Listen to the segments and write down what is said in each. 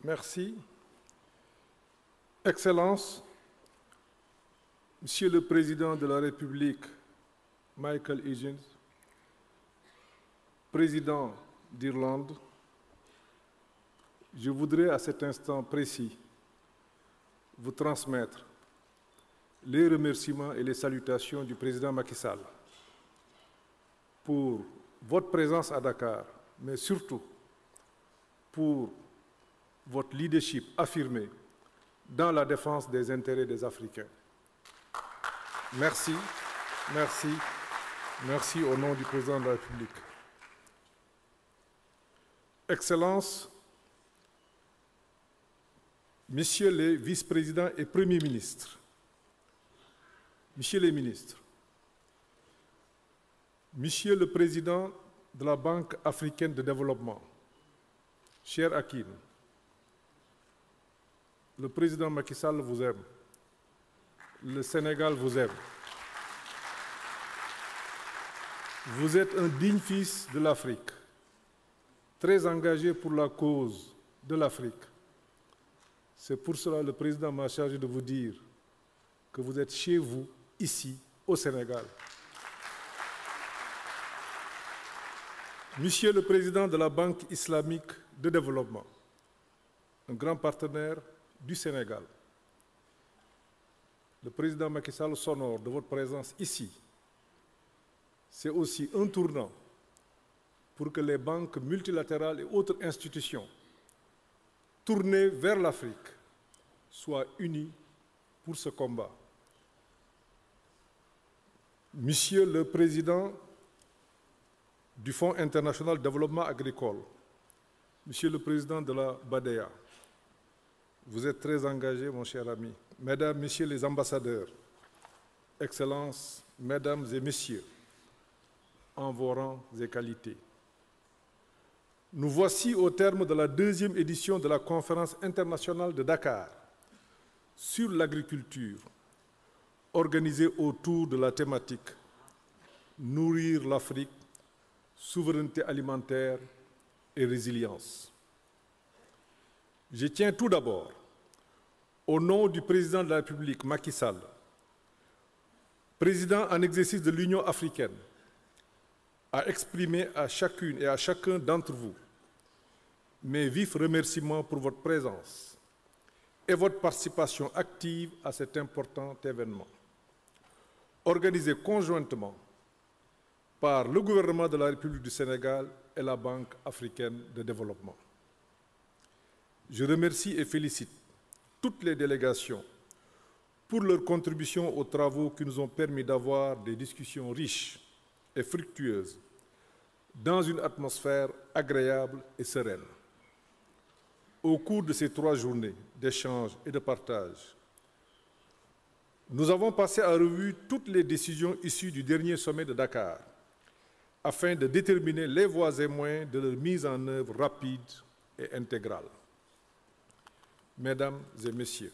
Merci. Excellences, Monsieur le Président de la République, Michael Higgins, Président d'Irlande, je voudrais à cet instant précis vous transmettre les remerciements et les salutations du Président Macky Sall pour votre présence à Dakar, mais surtout pour votre leadership affirmé dans la défense des intérêts des Africains. Merci, merci, merci au nom du Président de la République. Excellences, Messieurs les vice-présidents et premiers ministres, Messieurs les ministres, Monsieur le Président de la Banque africaine de développement, cher Hakim, le Président Macky Sall vous aime, le Sénégal vous aime. Vous êtes un digne fils de l'Afrique, très engagé pour la cause de l'Afrique. C'est pour cela que le Président m'a chargé de vous dire que vous êtes chez vous, ici, au Sénégal. Monsieur le Président de la Banque islamique de développement, un grand partenaire du Sénégal, le Président Macky Sall s'honore de votre présence ici. C'est aussi un tournant pour que les banques multilatérales et autres institutions tournées vers l'Afrique soient unies pour ce combat. Monsieur le Président du Fonds international de développement agricole, Monsieur le Président de la BADEA, vous êtes très engagé, mon cher ami. Mesdames, Messieurs les ambassadeurs, Excellences, Mesdames et Messieurs, en vos rangs et qualités. Nous voici au terme de la deuxième édition de la conférence internationale de Dakar sur l'agriculture, organisée autour de la thématique « Nourrir l'Afrique, souveraineté alimentaire et résilience ». Je tiens tout d'abord, au nom du Président de la République, Macky Sall, Président en exercice de l'Union africaine, à exprimer à chacune et à chacun d'entre vous mes vifs remerciements pour votre présence et votre participation active à cet important événement, organisé conjointement par le gouvernement de la République du Sénégal et la Banque africaine de développement. Je remercie et félicite toutes les délégations pour leur contribution aux travaux qui nous ont permis d'avoir des discussions riches et fructueuses dans une atmosphère agréable et sereine. Au cours de ces 3 journées d'échange et de partage, nous avons passé à revue toutes les décisions issues du dernier sommet de Dakar afin de déterminer les voies et moyens de leur mise en œuvre rapide et intégrale. Mesdames et Messieurs,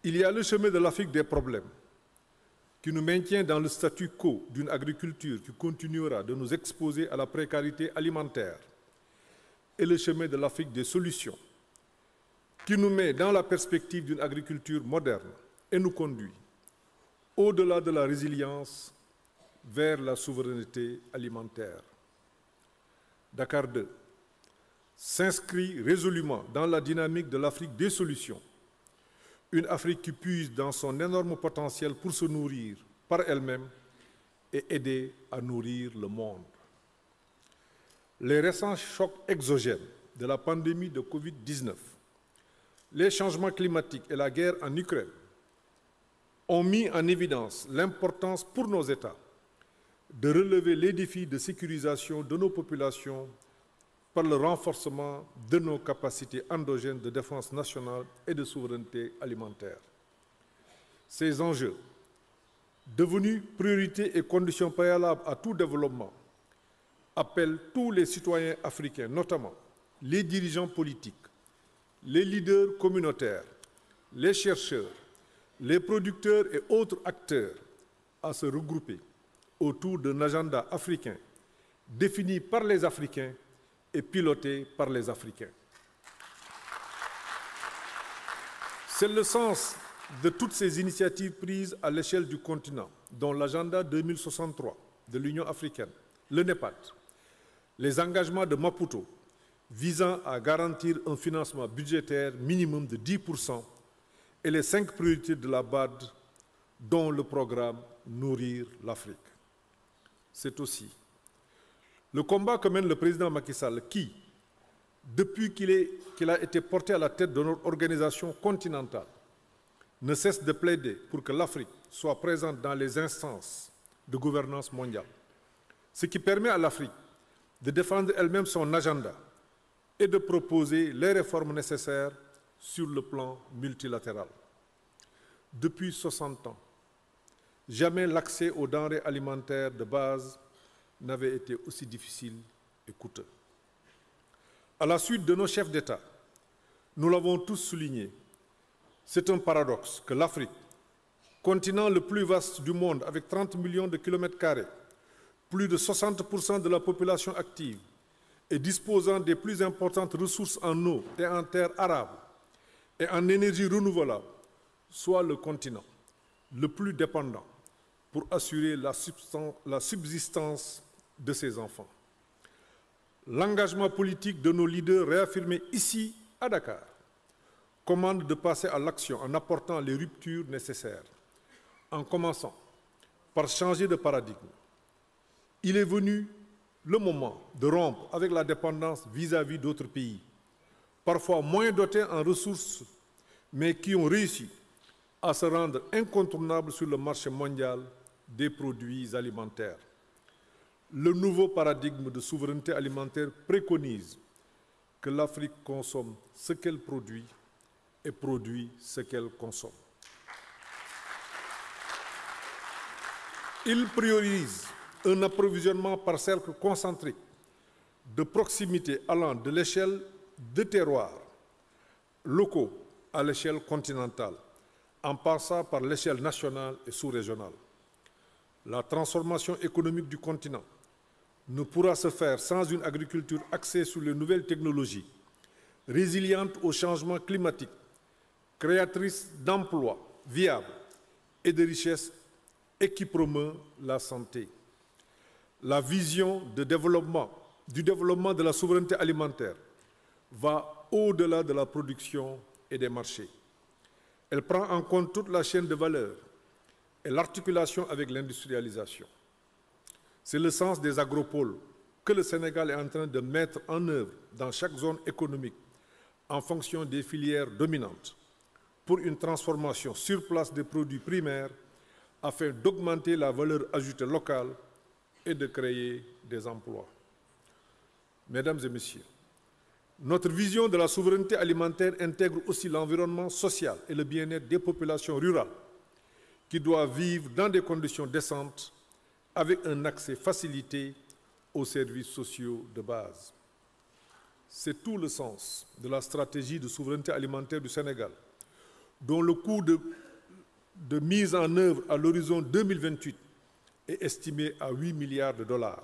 il y a le chemin de l'Afrique des problèmes qui nous maintient dans le statu quo d'une agriculture qui continuera de nous exposer à la précarité alimentaire, et le chemin de l'Afrique des solutions qui nous met dans la perspective d'une agriculture moderne et nous conduit, au-delà de la résilience, vers la souveraineté alimentaire. Dakar 2 s'inscrit résolument dans la dynamique de l'Afrique des solutions, une Afrique qui puise dans son énorme potentiel pour se nourrir par elle-même et aider à nourrir le monde. Les récents chocs exogènes de la pandémie de Covid-19, les changements climatiques et la guerre en Ukraine ont mis en évidence l'importance pour nos États de relever les défis de sécurisation de nos populations par le renforcement de nos capacités endogènes de défense nationale et de souveraineté alimentaire. Ces enjeux, devenus priorités et conditions préalables à tout développement, appellent tous les citoyens africains, notamment les dirigeants politiques, les leaders communautaires, les chercheurs, les producteurs et autres acteurs à se regrouper autour d'un agenda africain défini par les Africains et piloté par les Africains. C'est le sens de toutes ces initiatives prises à l'échelle du continent, dont l'agenda 2063 de l'Union africaine, le NEPAD, les engagements de Maputo visant à garantir un financement budgétaire minimum de 10% et les 5 priorités de la BAD, dont le programme Nourrir l'Afrique. C'est aussi le combat que mène le président Macky Sall qui, depuis qu'il a été porté à la tête de notre organisation continentale, ne cesse de plaider pour que l'Afrique soit présente dans les instances de gouvernance mondiale, ce qui permet à l'Afrique de défendre elle-même son agenda et de proposer les réformes nécessaires sur le plan multilatéral. Depuis 60 ans, jamais l'accès aux denrées alimentaires de base n'avait été aussi difficile et coûteux. À la suite de nos chefs d'État, nous l'avons tous souligné, c'est un paradoxe que l'Afrique, continent le plus vaste du monde avec 30 millions de kilomètres carrés, plus de 60% de la population active et disposant des plus importantes ressources en eau et en terres arables et en énergie renouvelable, soit le continent le plus dépendant pour assurer la subsistance de ses enfants. L'engagement politique de nos leaders réaffirmé ici, à Dakar, commande de passer à l'action en apportant les ruptures nécessaires, en commençant par changer de paradigme. Il est venu le moment de rompre avec la dépendance vis-à-vis d'autres pays, parfois moins dotés en ressources, mais qui ont réussi à se rendre incontournables sur le marché mondial des produits alimentaires. Le nouveau paradigme de souveraineté alimentaire préconise que l'Afrique consomme ce qu'elle produit et produit ce qu'elle consomme. Il priorise un approvisionnement par cercle concentrique de proximité allant de l'échelle de terroirs locaux à l'échelle continentale, en passant par l'échelle nationale et sous-régionale. La transformation économique du continent ne pourra se faire sans une agriculture axée sur les nouvelles technologies, résiliente au changement climatique, créatrice d'emplois viables et de richesses et qui promeut la santé. La vision du développement de la souveraineté alimentaire va au-delà de la production et des marchés. Elle prend en compte toute la chaîne de valeur et l'articulation avec l'industrialisation. C'est le sens des agropoles que le Sénégal est en train de mettre en œuvre dans chaque zone économique en fonction des filières dominantes pour une transformation sur place des produits primaires afin d'augmenter la valeur ajoutée locale et de créer des emplois. Mesdames et messieurs, notre vision de la souveraineté alimentaire intègre aussi l'environnement social et le bien-être des populations rurales qui doivent vivre dans des conditions décentes avec un accès facilité aux services sociaux de base. C'est tout le sens de la stratégie de souveraineté alimentaire du Sénégal, dont le coût de mise en œuvre à l'horizon 2028 est estimé à 8 milliards de dollars.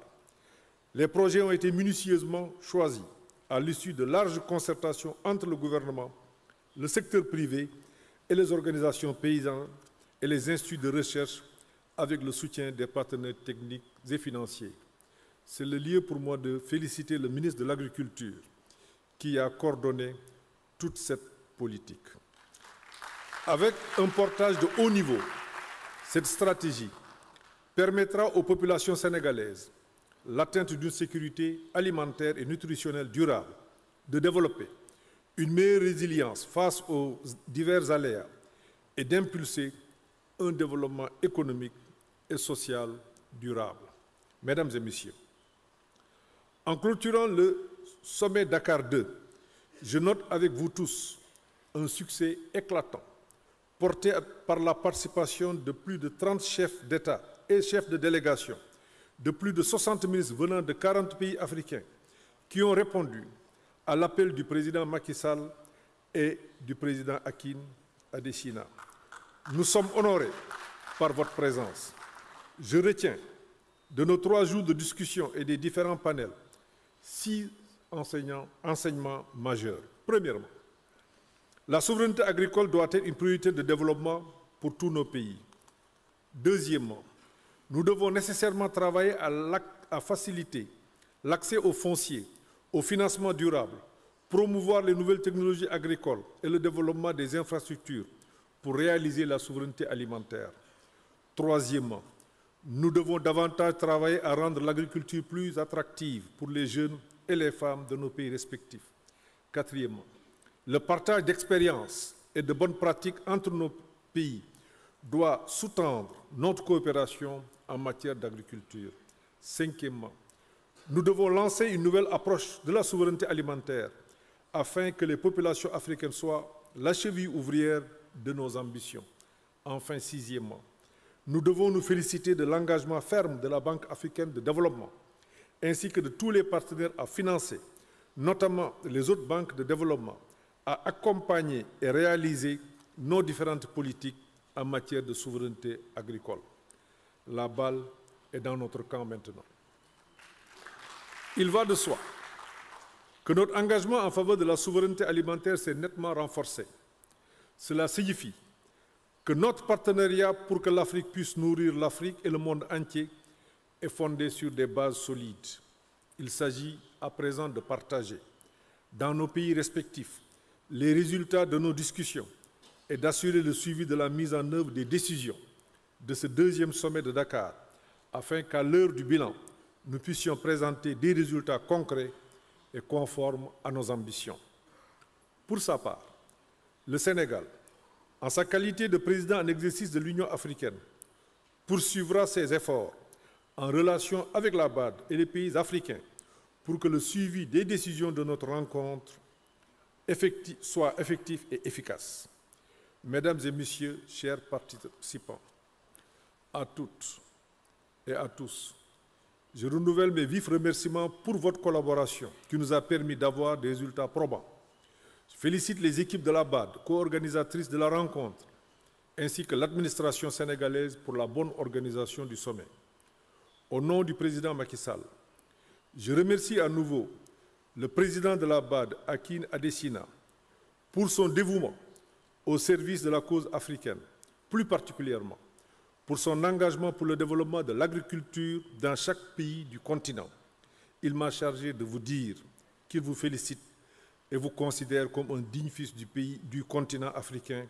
Les projets ont été minutieusement choisis à l'issue de larges concertations entre le gouvernement, le secteur privé et les organisations paysannes et les instituts de recherche avec le soutien des partenaires techniques et financiers. C'est le lieu pour moi de féliciter le ministre de l'Agriculture qui a coordonné toute cette politique. Avec un portage de haut niveau, cette stratégie permettra aux populations sénégalaises l'atteinte d'une sécurité alimentaire et nutritionnelle durable, de développer une meilleure résilience face aux divers aléas et d'impulser un développement économique et social durable. Mesdames et messieurs, en clôturant le sommet Dakar 2, je note avec vous tous un succès éclatant, porté par la participation de plus de 30 chefs d'État et chefs de délégation, de plus de 60 ministres venant de 40 pays africains qui ont répondu à l'appel du président Macky Sall et du président Hakim Adesina. Nous sommes honorés par votre présence. Je retiens de nos 3 jours de discussion et des différents panels 6 enseignements majeurs. Premièrement, La souveraineté agricole doit être une priorité de développement pour tous nos pays. Deuxièmement, nous devons nécessairement travailler à faciliter l'accès aux fonciers, au financement durable, promouvoir les nouvelles technologies agricoles et le développement des infrastructures pour réaliser la souveraineté alimentaire. Troisièmement, nous devons davantage travailler à rendre l'agriculture plus attractive pour les jeunes et les femmes de nos pays respectifs. Quatrièmement, le partage d'expériences et de bonnes pratiques entre nos pays doit sous-tendre notre coopération en matière d'agriculture. Cinquièmement, nous devons lancer une nouvelle approche de la souveraineté alimentaire afin que les populations africaines soient la cheville ouvrière de nos ambitions. Enfin, sixièmement, nous devons nous féliciter de l'engagement ferme de la Banque africaine de développement ainsi que de tous les partenaires à financer, notamment les autres banques de développement, à accompagner et réaliser nos différentes politiques en matière de souveraineté agricole. La balle est dans notre camp maintenant. Il va de soi que notre engagement en faveur de la souveraineté alimentaire s'est nettement renforcé. Cela signifie que notre partenariat pour que l'Afrique puisse nourrir l'Afrique et le monde entier est fondé sur des bases solides. Il s'agit à présent de partager dans nos pays respectifs les résultats de nos discussions et d'assurer le suivi de la mise en œuvre des décisions de ce deuxième sommet de Dakar, afin qu'à l'heure du bilan, nous puissions présenter des résultats concrets et conformes à nos ambitions. Pour sa part, le Sénégal, en sa qualité de président en exercice de l'Union africaine, poursuivra ses efforts en relation avec la BAD et les pays africains pour que le suivi des décisions de notre rencontre soit effectif et efficace. Mesdames et Messieurs, chers participants, à toutes et à tous, je renouvelle mes vifs remerciements pour votre collaboration qui nous a permis d'avoir des résultats probants. Je félicite les équipes de la BAD, co-organisatrices de la rencontre, ainsi que l'administration sénégalaise pour la bonne organisation du sommet. Au nom du président Macky Sall, je remercie à nouveau le président de la BAD, Akin Adesina, pour son dévouement au service de la cause africaine, plus particulièrement pour son engagement pour le développement de l'agriculture dans chaque pays du continent. Il m'a chargé de vous dire qu'il vous félicite et vous considère comme un digne fils du pays, du continent africain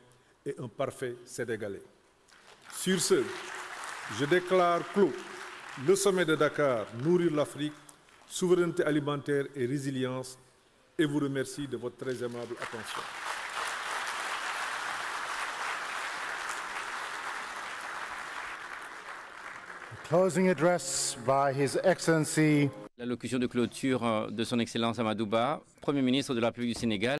et un parfait Sénégalais. Sur ce, je déclare clos le sommet de Dakar, Nourrir l'Afrique, souveraineté alimentaire et résilience, et vous remercie de votre très aimable attention. Closing address by His Excellency. L'allocution de clôture de Son Excellence Amadou Ba, Premier ministre de la République du Sénégal.